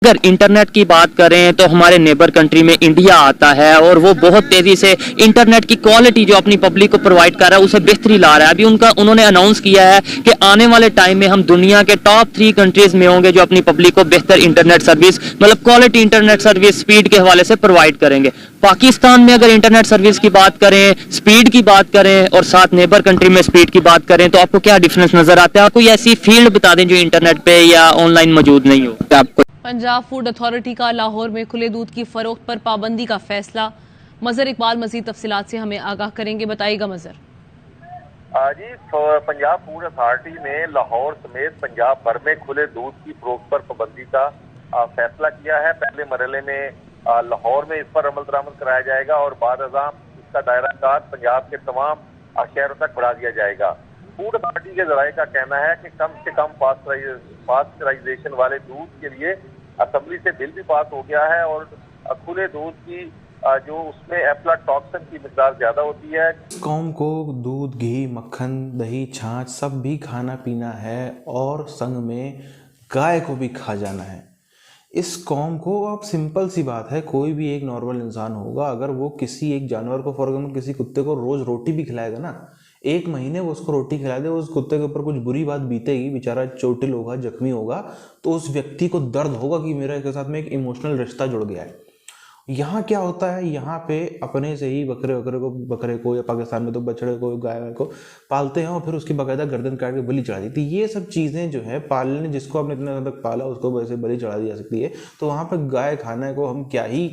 अगर इंटरनेट की बात करें तो हमारे नेबर कंट्री में इंडिया आता है और वो बहुत तेजी से इंटरनेट की क्वालिटी जो अपनी पब्लिक को प्रोवाइड कर रहा है उसे बेहतरी ला रहा है। अभी उन्होंने अनाउंस किया है कि आने वाले टाइम में हम दुनिया के टॉप 3 कंट्रीज में होंगे जो अपनी पब्लिक को बेहतर इंटरनेट सर्विस मतलब क्वालिटी इंटरनेट सर्विस स्पीड के हवाले से प्रोवाइड करेंगे। पाकिस्तान में अगर इंटरनेट सर्विस की बात करें, स्पीड की बात करें और साथ नेबर कंट्री में स्पीड की बात करें तो आपको क्या डिफरेंस नजर आता है? कोई ऐसी फील्ड बता दें जो इंटरनेट पे या ऑनलाइन मौजूद नहीं हो। आपको पंजाब फूड अथॉरिटी का लाहौर में खुले दूध की फरोख्त पर पाबंदी का फैसला। मजहर इकबाल मजीद तफसीलात से हमें आगाह करेंगे, बताइएगा मजहर। जी, पंजाब फूड अथॉरिटी ने लाहौर समेत पंजाब भर में खुले दूध की फरोख्त पर पाबंदी का फैसला किया है। पहले मरहले में लाहौर में इस पर अमल दरामद कराया जाएगा और बाद अज़ाम इसका दायरा कार पंजाब के तमाम शहरों तक बढ़ा दिया जाएगा। फूड अथॉरिटी के जराये का कहना है कि कम से कम पास्चराइजेशन वाले दूध के लिए असेंबली से बिल भी पास हो गया है और खुले दूध की जो उसमें एफ्लाटॉक्सिन की मिकदार ज्यादा होती है। कौम को दूध, घी, मक्खन, दही, छाछ सब भी खाना पीना है और संग में गाय को भी खा जाना है। इस कौम को, अब सिंपल सी बात है, कोई भी एक नॉर्मल इंसान होगा अगर वो किसी एक जानवर को, फॉर एग्जाम्पल किसी कुत्ते को रोज रोटी भी खिलाएगा ना, 1 महीने वो उसको रोटी खिला दे, उस कुत्ते के ऊपर कुछ बुरी बात बीतेगी, बेचारा चोटिल होगा, जख्मी होगा, तो उस व्यक्ति को दर्द होगा कि मेरा इसके साथ में एक इमोशनल रिश्ता जुड़ गया है। यहाँ क्या होता है, यहाँ पे अपने से ही बकरे को या पाकिस्तान में तो बछड़े को, गाय को पालते हैं और फिर उसकी बाकायदा गर्दन काट के बलि चढ़ा दी। तो ये सब चीज़ें जो है पालने, जिसको आपने इतना तक पाला उसको वैसे बलि चढ़ा दी जा सकती है। तो वहाँ पर गाय खाने को हम क्या ही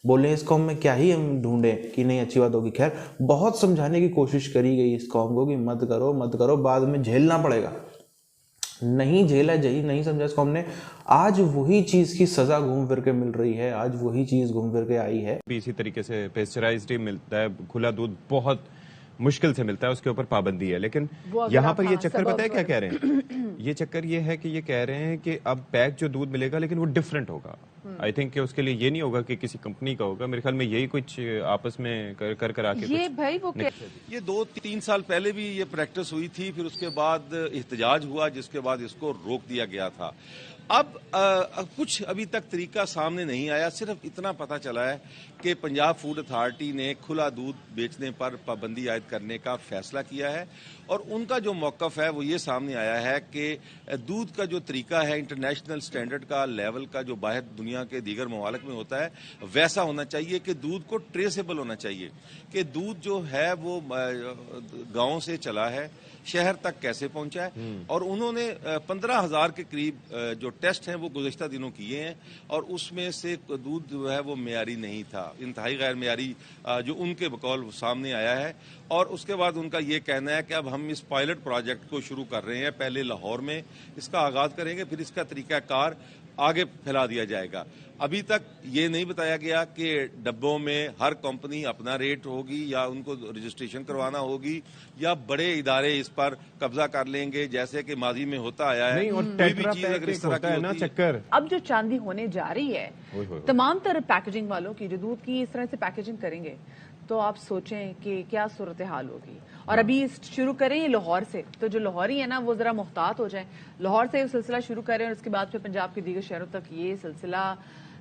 बोले, इस कौम में क्या ही हम ढूंढें कि नहीं अच्छी बात होगी। खैर, बहुत समझाने की कोशिश करी गई इस कौम को कि मत करो, बाद में झेलना पड़ेगा। नहीं झेला जाए, नहीं समझा इस कौम ने। आज वही चीज की सजा घूम फिर के मिल रही है, आज वही चीज घूम फिर के आई है। इसी तरीके से पेस्चराइज्ड ही मिलता है, खुला दूध बहुत मुश्किल से मिलता है, उसके ऊपर पाबंदी है। लेकिन यहाँ पर ये चक्कर पता है क्या कह रहे हैं? ये चक्कर ये है कि ये कह रहे हैं कि अब पैक जो दूध मिलेगा लेकिन वो डिफरेंट होगा। आई थिंक कि उसके लिए ये नहीं होगा कि किसी कंपनी का होगा। मेरे ख्याल में यही कुछ आपस में कर आके ये भाई वो ये 2-3 साल पहले भी ये प्रैक्टिस हुई थी, फिर उसके बाद एहतजाज हुआ, जिसके बाद इसको रोक दिया गया था। अब कुछ अभी तक तरीका सामने नहीं आया, सिर्फ इतना पता चला है कि पंजाब फूड अथॉरिटी ने खुला दूध बेचने पर पाबंदी आयद करने का फैसला किया है और उनका जो मौक़िफ़ है वो ये सामने आया है कि दूध का जो तरीका है इंटरनेशनल स्टैंडर्ड का, लेवल का, जो बाहर दुनिया के दीगर ममालिक में होता है वैसा होना चाहिए कि दूध को ट्रेसेबल होना चाहिए, कि दूध जो है वो गाँव से चला है, शहर तक कैसे पहुंचा है। और उन्होंने 15,000 के करीब जो टेस्ट हैं वो गुज़िश्ता दिनों किए हैं और उसमें से दूध जो है वो मेयारी नहीं था, इंतहाई गैर मेयारी जो उनके बकौल सामने आया है। और उसके बाद उनका ये कहना है कि अब हम इस पायलट प्रोजेक्ट को शुरू कर रहे हैं, पहले लाहौर में इसका आगाज करेंगे, फिर इसका तरीकाकार आगे फैला दिया जाएगा। अभी तक ये नहीं बताया गया कि डब्बों में हर कंपनी अपना रेट होगी या उनको रजिस्ट्रेशन करवाना होगी या बड़े इदारे इस पर कब्जा कर लेंगे जैसे कि माजी में होता आया है। और कोई भी चीज अगर इस तरह की होती है, अब जो चांदी होने जा रही है तमाम तरह पैकेजिंग वालों की, जो दूध की इस तरह से पैकेजिंग करेंगे तो आप सोचें कि क्या सूरत हाल होगी। और अभी शुरू करें ये लाहौर से, तो जो लाहौरी है ना वो जरा मुहतात हो जाए, लाहौर से सिलसिला शुरू करें और उसके बाद फिर पंजाब के दीगर शहरों तक ये सिलसिला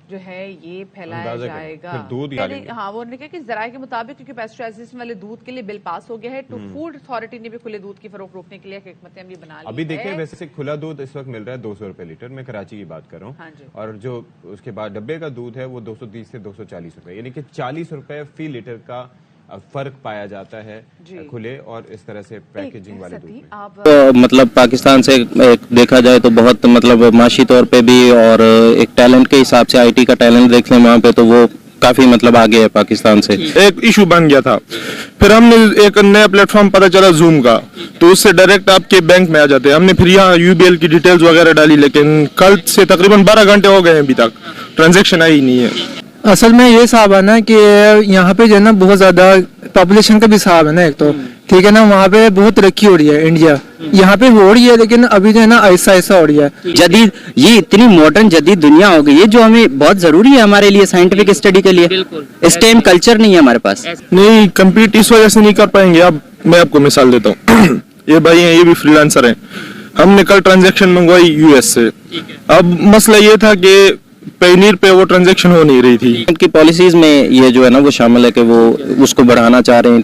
जो है ये फैलाया जाएगा। हाँ, वो उन्होंने कहा कि जराये के मुताबिक क्योंकि पेस्चराइजेशन वाले दूध के लिए बिल पास हो गया है, तो फूड अथॉरिटी ने भी खुले दूध की फरोख्त रोकने के लिए एक हिकमत अमली बना ली है। अभी देखिए, वैसे खुला दूध इस वक्त मिल रहा है 200 रुपए लीटर, मैं कराची की बात कर रहा हूँ। हाँ, और जो उसके बाद डब्बे का दूध है वो 230 से 240 रुपए, यानी कि 40 रुपए फी लीटर का फर्क पाया जाता है खुले और इस तरह से पैकेजिंग वाले दूध में। तो मतलब पाकिस्तान से देखा जाए तो बहुत मतलब माशी तौर पे भी और एक टैलेंट के हिसाब से आईटी का टैलेंट देख लें वहाँ पे, तो वो काफी मतलब आगे है पाकिस्तान से। एक इशू बन गया था, फिर हमने एक नया प्लेटफॉर्म पता चला जूम का, तो उससे डायरेक्ट आपके बैंक में आ जाते हैं। हमने फिर यहाँ यूबीएल की डिटेल्स वगैरह डाली, लेकिन कल से तकरीबन 12 घंटे हो गए हैं, अभी तक ट्रांजैक्शन आई नहीं है। असल में ये हिसाब है ना कि यहाँ पे जो है ना बहुत ज्यादा पॉपुलेशन का भी हिसाब है ना, एक तो ठीक है ना, वहाँ पे बहुत तरक्की हो रही है इंडिया, यहाँ पे हो रही है, लेकिन अभी जो है ना ऐसा हो रही है। जदीद, ये इतनी मॉडर्न जदीद दुनिया हो गई है जो हमें बहुत जरूरी है हमारे लिए साइंटिफिक स्टडी के लिए। इस टाइम कल्चर नहीं है हमारे पास, नहीं कम्पीट इस वजह से नहीं कर पाएंगे। अब मैं आपको मिसाल देता हूँ, ये भाई हैं, ये भी फ्रीलांसर हैं, हमने कल ट्रांजैक्शन मंगवाई यूएस से। अब मसला ये था कि पनीर पे वो ट्रांजैक्शन हो नहीं रही थी। इनकी पॉलिसीज में ये जो है ना वो शामिल है कि वो उसको बढ़ाना चाह रहे हैं,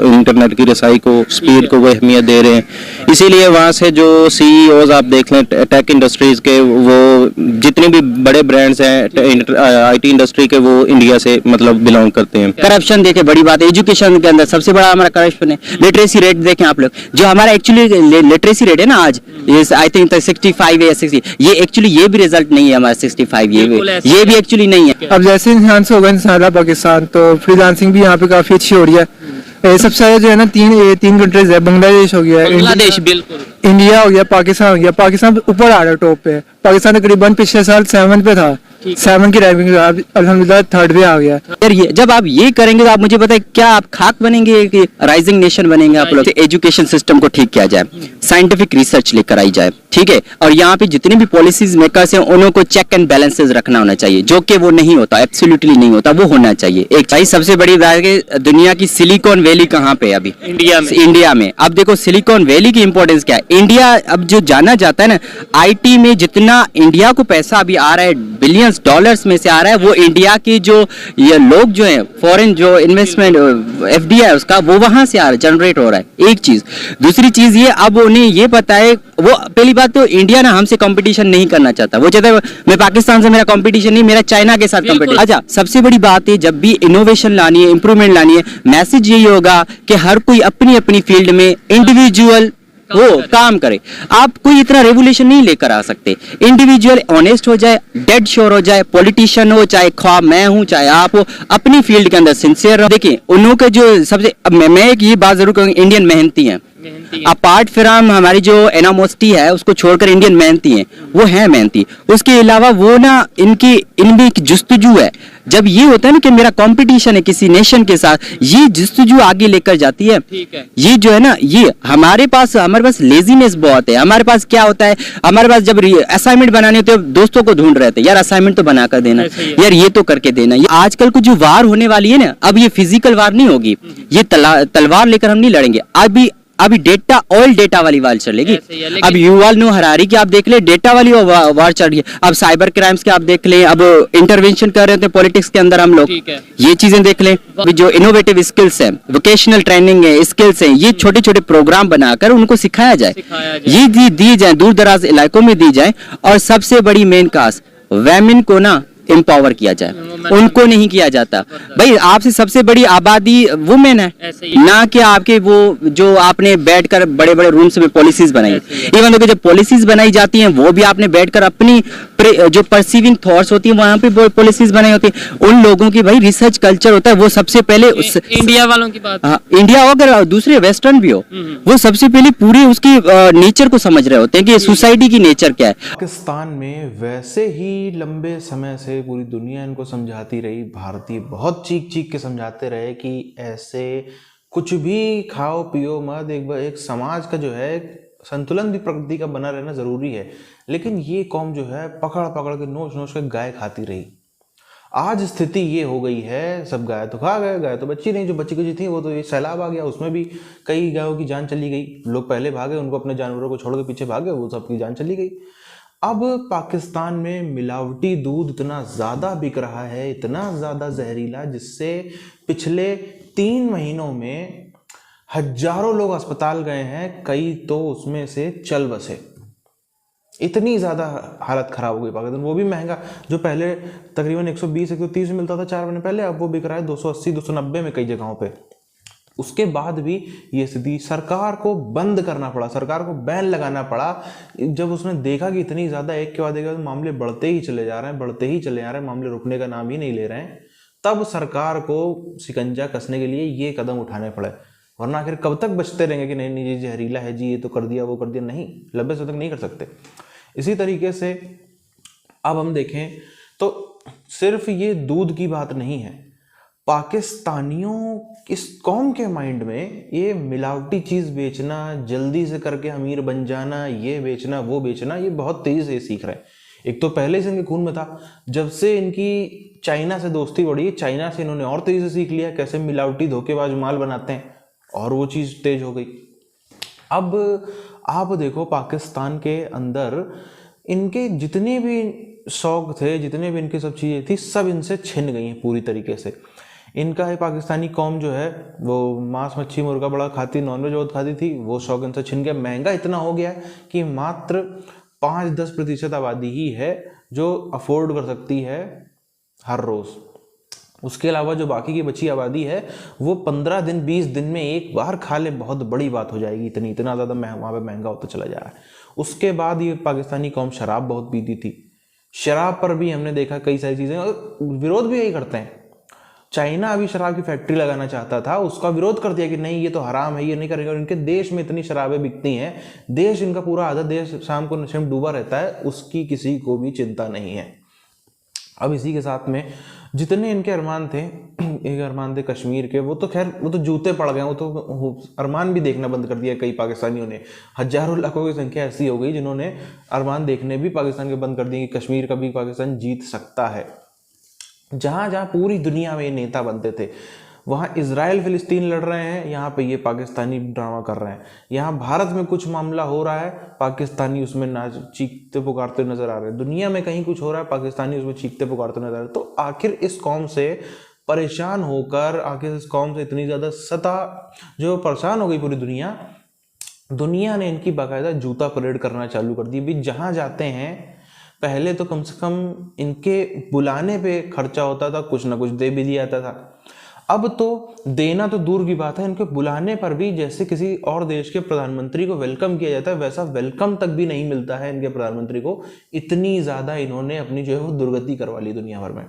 इंटरनेट की रसाई को, स्पीड को वो अहमियत दे रहे हैं। इसीलिए वहाँ से जो सीईओज आप देख लें टेक इंडस्ट्रीज के, वो जितने भी बड़े ब्रांड्स हैं आईटी इंडस्ट्री के, वो इंडिया से मतलब बिलोंग करते हैं। करप्शन देखे बड़ी बात है, एजुकेशन के अंदर सबसे बड़ा हमारा करप्शन है। लिटरेसी रेट देखें आप लोग, जो हमारा एक्चुअली लिटरेसी रेट है ना आज, आई थिंक 65 या 60, ये एक्चुअली ये भी रिजल्ट नहीं है हमारा 65, ये भी एक्चुअली नहीं है। अब जैसे इंसान से होगा इंसान पाकिस्तान, तो फ्रीलांसिंग भी यहाँ पे काफी अच्छी हो रही है। सबसे ज्यादा जो है ना तीन कंट्रीज है, बांग्लादेश हो गया, बांग्लादेश बिल्कुल, इंडिया हो गया, पाकिस्तान हो गया। पाकिस्तान ऊपर आ रहा है टॉप पे। पाकिस्तान तकरीबन पिछले साल 7 पे था, 7 की रैंकिंग अल्हम्दुलिल्लाह 3rd पे आ गया। यार ये जब आप ये करेंगे तो आप मुझे बताएं क्या आप खाक बनेंगे कि राइजिंग नेशन बनेंगे आप लोग। एजुकेशन सिस्टम को ठीक किया जाए, साइंटिफिक रिसर्च लेकर आई जाए, ठीक है। और यहाँ पे जितने भी पॉलिसीज मेकर्स हैं उन्हों को चेक एंड बैलेंसेस रखना होना चाहिए, जो कि वो नहीं होता, एब्सोल्युटली नहीं होता, वो होना चाहिए। एक भाई सबसे बड़ी बात है दुनिया की सिलिकॉन वैली कहाँ पे अभी इंडिया में। अब देखो सिलिकॉन वैली की इंपॉर्टेंस क्या है। इंडिया अब जो जाना जाता है ना आईटी में, जितना इंडिया को पैसा अभी आ रहा है बिलियंस डॉलर्स में से आ रहा है, वो इंडिया के जो ये लोग जो हैं फॉरेन जो इन्वेस्टमेंट एफडीआई उसका वो वहां से आ रहा है, जनरेट हो रहा है। एक चीज, दूसरी चीज ये अब उन्हें ये पता है, वो पहली बात तो इंडिया ना हमसे कंपटीशन नहीं करना चाहता, वो चाहता है मैं पाकिस्तान से मेरा कंपटीशन नहीं, मेरा चाइना के साथ कंपटीशन। अच्छा सबसे बड़ी बात है जब भी इनोवेशन लानी है, इंप्रूवमेंट लानी है, मैसेज यही होगा कि हर कोई अपनी अपनी फील्ड में इंडिविजुअल वो काम करे। आप कोई इतना रेवोल्यूशन नहीं लेकर आ सकते। इंडिविजुअल ऑनेस्ट हो जाए, डेड श्योर हो जाए, पॉलिटिशियन हो चाहे ख्वाब मैं हूं चाहे आप हो, अपनी फील्ड के अंदर सिंसियर रहो। देखिए उन्हों के जो सबसे, मैं एक ये बात जरूर कहूंगी, इंडियन मेहनती हैं अपार्ट फ्रॉम हमारी जो एनामोसिटी है उसको छोड़कर इंडियन मेहनती हैं, वो है मेहनती। उसके अलावा वो ना इनमें एक जुस्तजू है। जब ये होता है ना कि मेरा कंपटीशन है किसी नेशन के साथ, ये जुस्तजू आगे लेकर जाती है। ये जो है ना ये हमारे पास लेजीनेस बहुत है। हमारे पास क्या होता है, हमारे पास जब असाइनमेंट बनाने होते हैं दोस्तों को ढूंढ रहे थे, यार असाइनमेंट तो बना कर देना, यार ये तो करके देना। ये आजकल को जो वार होने वाली है ना, अब ये फिजिकल वार नहीं होगी, ये तलवार लेकर हम नहीं लड़ेंगे। अभी डेटा ऑयल डेटा वाली वार चलेगी। अब युवाल नो हरारी की आप देख ले, डेटा वाली वार चल रही है। अब साइबर क्राइम्स के आप देख लें, अब इंटरवेंशन कर रहे थे पॉलिटिक्स के अंदर हम लोग, ये चीजें देख लें। जो इनोवेटिव स्किल्स हैं, वोकेशनल ट्रेनिंग है, स्किल्स हैं, ये छोटे छोटे प्रोग्राम बनाकर उनको सिखाया जाए, ये दी जाए, दूर दराज इलाकों में दी जाए। और सबसे बड़ी मेन काज वेमेन को ना एम्पावर किया जाए, उनको नहीं किया जाता। भाई आपसे सबसे बड़ी आबादी वुमेन है ना, कि आपके वो जो आपने बैठकर बड़े बड़े रूम्स में पॉलिसीज बनाई, इवन तो जब पॉलिसीज बनाई जाती हैं वो भी आपने बैठकर अपनी जो परसीविंग थॉट्स होती है वहां पे पॉलिसीज बनाई होती है। उन लोगों की भाई रिसर्च कल्चर होता है, वो सबसे पहले इंडिया वालों की बात, इंडिया हो अगर दूसरे वेस्टर्न भी हो, वो सबसे पहले पूरी उसकी नेचर को समझ रहे होते हैं कि सोसाइटी की नेचर क्या है। पाकिस्तान में वैसे ही लंबे समय से पूरी दुनिया इनको समझाती रही, भारतीय बहुत चीख चीख के समझाते रहे कि ऐसे कुछ भी खाओ पियो मत, एक समाज का जो है संतुलन भी प्रकृति का बना रहना जरूरी है। लेकिन ये कौम जो है पकड़ पकड़ के नोच नोच के गाय खाती रही। आज स्थिति ये हो गई है, सब गाय तो खा गए, गाय तो बच्ची नहीं, जो बच्ची कुछ थी वो तो ये सैलाब आ गया, उसमें भी कई गायों की जान चली गई। लोग पहले भागे, उनको अपने जानवरों को छोड़ के पीछे भागे, वो सबकी जान चली गई। अब पाकिस्तान में मिलावटी दूध इतना ज़्यादा बिक रहा है, इतना ज़्यादा जहरीला, जिससे पिछले 3 महीनों में हजारों लोग अस्पताल गए हैं, कई तो उसमें से चल बसे। इतनी ज़्यादा हालत ख़राब हो गई पाकिस्तान, वो भी महंगा। जो पहले तकरीबन 120-130 में मिलता था 4 महीने पहले, अब वो बिक रहा है 280-290 में कई जगहों पे। उसके बाद भी ये स्थिति, सरकार को बंद करना पड़ा, सरकार को बैन लगाना पड़ा। जब उसने देखा कि इतनी ज़्यादा एक के बाद एक मामले बढ़ते ही चले जा रहे हैं, मामले रुकने का नाम ही नहीं ले रहे हैं, तब सरकार को शिकंजा कसने के लिए ये कदम उठाने पड़े। वरना आखिर कब तक बचते रहेंगे कि नहीं ये जहरीला है जी, ये तो कर दिया वो कर दिया, नहीं, लंबे समय तक नहीं कर सकते। इसी तरीके से अब हम देखें तो सिर्फ ये दूध की बात नहीं है, पाकिस्तानियों इस कौम के माइंड में ये मिलावटी चीज़ बेचना, जल्दी से करके अमीर बन जाना, ये बेचना वो बेचना, ये बहुत तेज़ी से सीख रहे हैं। एक तो पहले से इनके खून में था, जब से इनकी चाइना से दोस्ती बढ़ी, चाइना से इन्होंने और तेज़ी से सीख लिया कैसे मिलावटी धोखेबाज माल बनाते हैं, और वो चीज़ तेज हो गई। अब आप देखो पाकिस्तान के अंदर इनके जितने भी शौक थे, जितने भी इनकी सब चीज़ें थी, सब इनसे छिन गई हैं पूरी तरीके से। इनका पाकिस्तानी कौम जो है वो मांस मच्छी मुर्गा बड़ा खाती, नॉनवेज बहुत खाती थी, वो शौक इनसे छिन गया। महंगा इतना हो गया है कि मात्र 5-10% आबादी ही है जो अफोर्ड कर सकती है हर रोज़। उसके अलावा जो बाकी की बची आबादी है वो 15 दिन 20 दिन में एक बार खा ले, बहुत बड़ी बात हो जाएगी। इतना ज़्यादा वहाँ पे महंगा होता चला जा रहा है। उसके बाद ये पाकिस्तानी कौम शराब बहुत पीती थी। शराब पर भी हमने देखा कई सारी चीज़ें, और विरोध भी यही करते हैं। चाइना अभी शराब की फैक्ट्री लगाना चाहता था, उसका विरोध कर दिया कि नहीं ये तो हराम है, ये नहीं करेंगे। और इनके देश में इतनी शराबें बिकती हैं, देश इनका पूरा आधा देश शाम को नशे में डूबा रहता है, उसकी किसी को भी चिंता नहीं है। अब इसी के साथ में जितने इनके अरमान थे, एक अरमान थे कश्मीर के, वो तो खैर वो तो जूते पड़ गए, वो तो अरमान भी देखना बंद कर दिया कई पाकिस्तानियों ने। हजारों लाखों की संख्या ऐसी हो गई जिन्होंने अरमान देखने भी पाकिस्तान के बंद कर दिए कि कश्मीर का भी पाकिस्तान जीत सकता है। जहाँ जहाँ पूरी दुनिया में ये नेता बनते थे, वहाँ इजराइल फिलिस्तीन लड़ रहे हैं, यहाँ पे ये पाकिस्तानी ड्रामा कर रहे हैं। यहाँ भारत में कुछ मामला हो रहा है, पाकिस्तानी उसमें नाच चीखते पुकारते नजर आ रहे हैं। दुनिया में कहीं कुछ हो रहा है, पाकिस्तानी उसमें चीखते पुकारते नजर आ रहे हैं। तो आखिर इस कौम से परेशान होकर, आखिर इस कौम से इतनी ज़्यादा जो परेशान हो गई पूरी दुनिया ने इनकी बाकायदा जूता परेड करना चालू कर दी। भी जहाँ जाते हैं पहले तो कम से कम इनके बुलाने पे खर्चा होता था, कुछ ना कुछ दे भी दिया जाता था। अब तो देना तो दूर की बात है, इनके बुलाने पर भी जैसे किसी और देश के प्रधानमंत्री को वेलकम किया जाता है, वैसा वेलकम तक भी नहीं मिलता है इनके प्रधानमंत्री को। इतनी ज़्यादा इन्होंने अपनी जो है वो दुर्गति करवा ली दुनिया भर में।